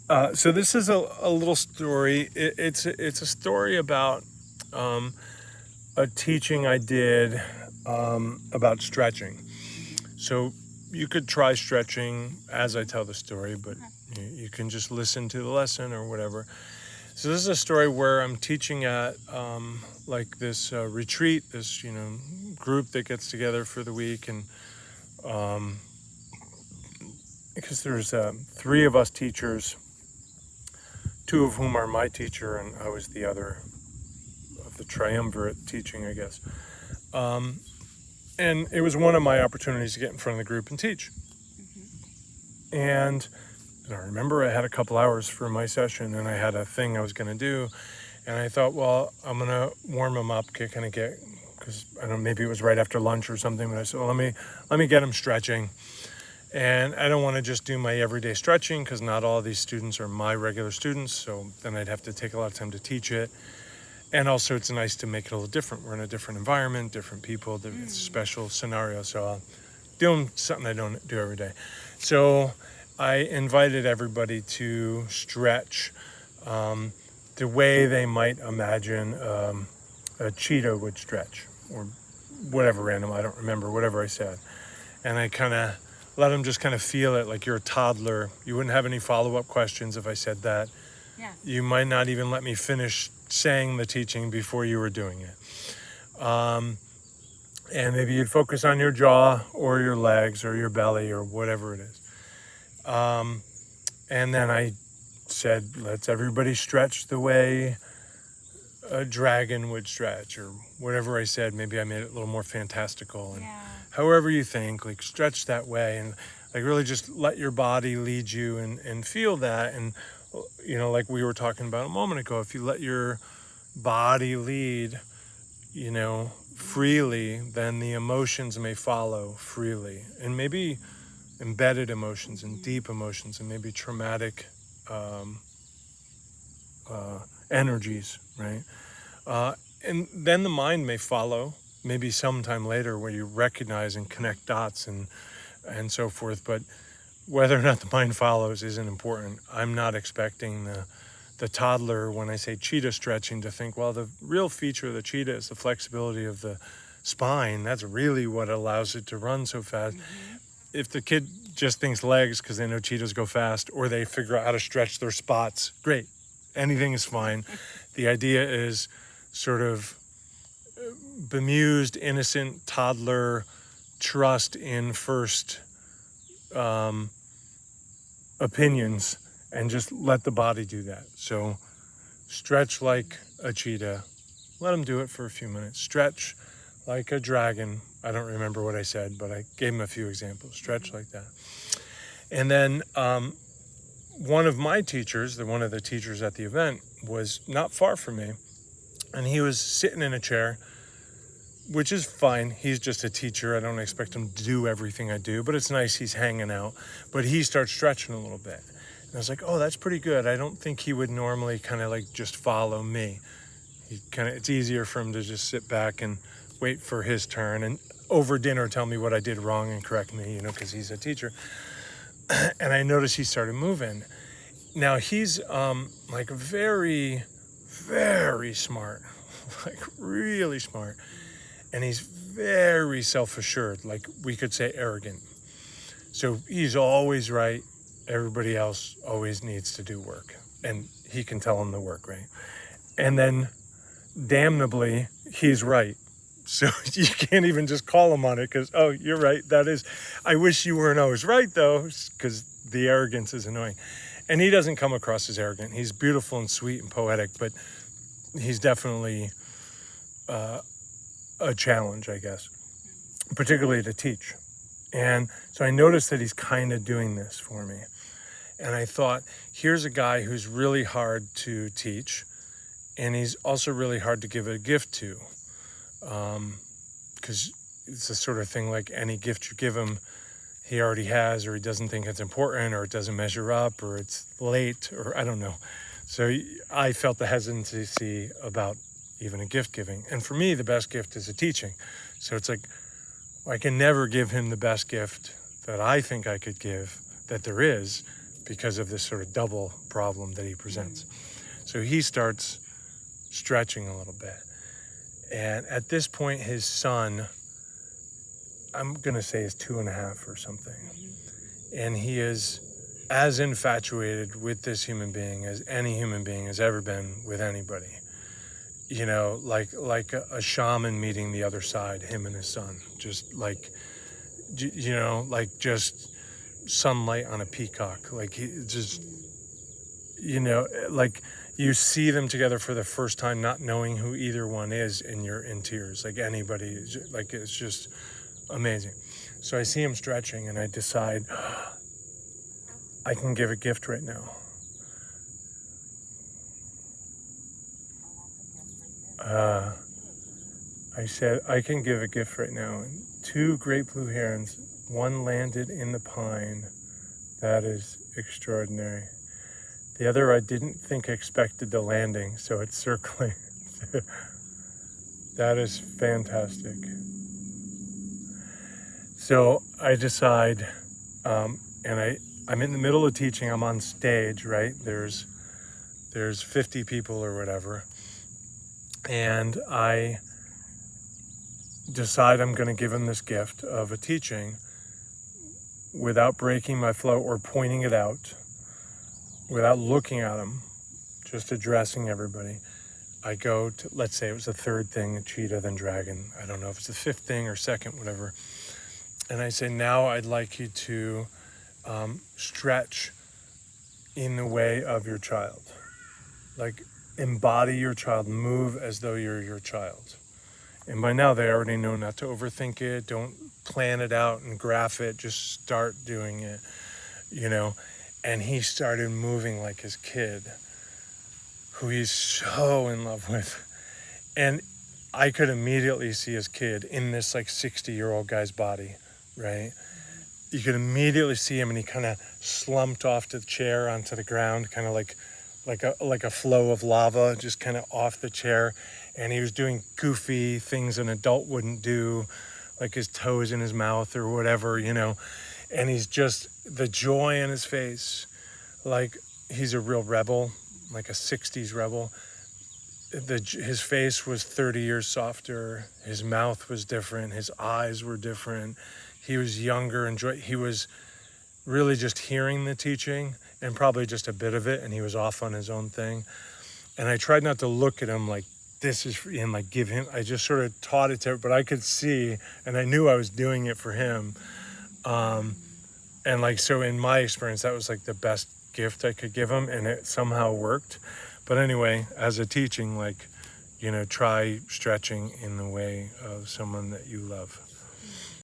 So this is a little story. It's a story about a teaching I did about stretching. So you could try stretching as I tell the story, but you can just listen to the lesson or whatever. So this is a story where I'm teaching at like this retreat, this group that gets together for the week, and because there's 3 of us teachers, 2 of whom are my teacher, and I was the other of the triumvirate teaching, I guess. And it was one of my opportunities to get in front of the group and teach. And I remember I had a couple hours for my session, and I had a thing I was going to do. And I thought, well, I'm going to warm them up, because I don't know, maybe it was right after lunch or something. But I said, well, let me get them stretching. And I don't want to just do my everyday stretching, because not all of these students are my regular students. So then I'd have to take a lot of time to teach it. And also it's nice to make it a little different. We're in a different environment, different people, it's a special scenario. So I'll do something I don't do every day. So I invited everybody to stretch the way they might imagine a cheetah would stretch, or whatever animal, I don't remember, whatever I said. And I kind of let them just kind of feel it, like you're a toddler. You wouldn't have any follow-up questions if I said that. Yeah. You might not even let me finish saying the teaching before you were doing it. And maybe you'd focus on your jaw or your legs or your belly or whatever it is. And then I said, let's everybody stretch the way a dragon would stretch, or whatever I said. Maybe I made it a little more fantastical. And however you think, like stretch that way, and like really just let your body lead you and feel that. And like we were talking about a moment ago, if you let your body lead, freely, then the emotions may follow freely, and maybe embedded emotions and deep emotions and maybe traumatic energies, right? And then the mind may follow, maybe sometime later, where you recognize and connect dots and so forth. But whether or not the mind follows isn't important. I'm not expecting the toddler, when I say cheetah stretching, to think, well, the real feature of the cheetah is the flexibility of the spine. That's really what allows it to run so fast. If the kid just thinks legs because they know cheetahs go fast, or they figure out how to stretch their spots, great. Anything is fine. The idea is sort of bemused, innocent, toddler trust in first opinions, and just let the body do that. So stretch like a cheetah. Let them do it for a few minutes. Stretch like a dragon. I don't remember what I said, but I gave him a few examples. Stretch like that. And then one of my teachers, one of the teachers at the event, was not far from me. And he was sitting in a chair, which is fine. He's just a teacher. I don't expect him to do everything I do, but it's nice he's hanging out. But he starts stretching a little bit. And I was like, oh, that's pretty good. I don't think he would normally kind of like just follow me. It's easier for him to just sit back and wait for his turn, and over dinner tell me what I did wrong and correct me, because he's a teacher. And I noticed he started moving. Now he's like very, very smart, like really smart. And he's very self-assured, like we could say arrogant. So he's always right. Everybody else always needs to do work. And he can tell him the work, right? And then damnably, he's right. So you can't even just call him on it because, oh, you're right. That is, I wish you weren't always right, though, because the arrogance is annoying. And he doesn't come across as arrogant. He's beautiful and sweet and poetic, but he's definitely a challenge, I guess, particularly to teach. And so I noticed that he's kind of doing this for me. And I thought, here's a guy who's really hard to teach, and he's also really hard to give a gift to. Because it's the sort of thing like any gift you give him, he already has, or he doesn't think it's important, or it doesn't measure up, or it's late, or I don't know. So I felt the hesitancy about even a gift giving. And for me, the best gift is a teaching. So it's like, I can never give him the best gift that I think I could give, that there is, because of this sort of double problem that he presents. So he starts stretching a little bit. And at this point, his son, I'm going to say is 2.5 or something. And he is as infatuated with this human being as any human being has ever been with anybody. You know, like a shaman meeting the other side, him and his son. Just like, you know, like just sunlight on a peacock. Like he just, you know, like you see them together for the first time, not knowing who either one is, and you're in tears. Like anybody, like it's just amazing. So I see him stretching and I decide I can give a gift right now. I said, I can give a gift right now. 2 great blue herons, one landed in the pine. That is extraordinary. The other I didn't think expected the landing, so it's circling. That is fantastic. So I decide, and I'm in the middle of teaching, I'm on stage, right? There's 50 people or whatever. And I decide I'm going to give him this gift of a teaching without breaking my flow or pointing it out, without looking at him, just addressing everybody. I go to, let's say it was the 3rd thing, cheetah, then dragon. I don't know if it's the 5th thing or 2nd, whatever. And I say, now I'd like you to stretch in the way of your child. Like, embody your child, move as though you're your child. And by now they already know not to overthink it, don't plan it out and graph it, just start doing it, you know. And he started moving like his kid, who he's so in love with. And I could immediately see his kid in this like 60-year-old guy's body, right? You could immediately see him, and he kind of slumped off to the chair onto the ground, kind of like a flow of lava, just kind of off the chair. And he was doing goofy things an adult wouldn't do, like his toes in his mouth or whatever, you know. And he's just, the joy in his face, like he's a real rebel, like a 60s rebel. His face was 30 years softer. His mouth was different. His eyes were different. He was younger and he was really just hearing the teaching and probably just a bit of it, and he was off on his own thing. And I tried not to look at him like this is for him, like give him, I just sort of taught it to him, but I could see, and I knew I was doing it for him. And like, so in my experience, that was like the best gift I could give him, and it somehow worked. But anyway, as a teaching, like, you know, try stretching in the way of someone that you love.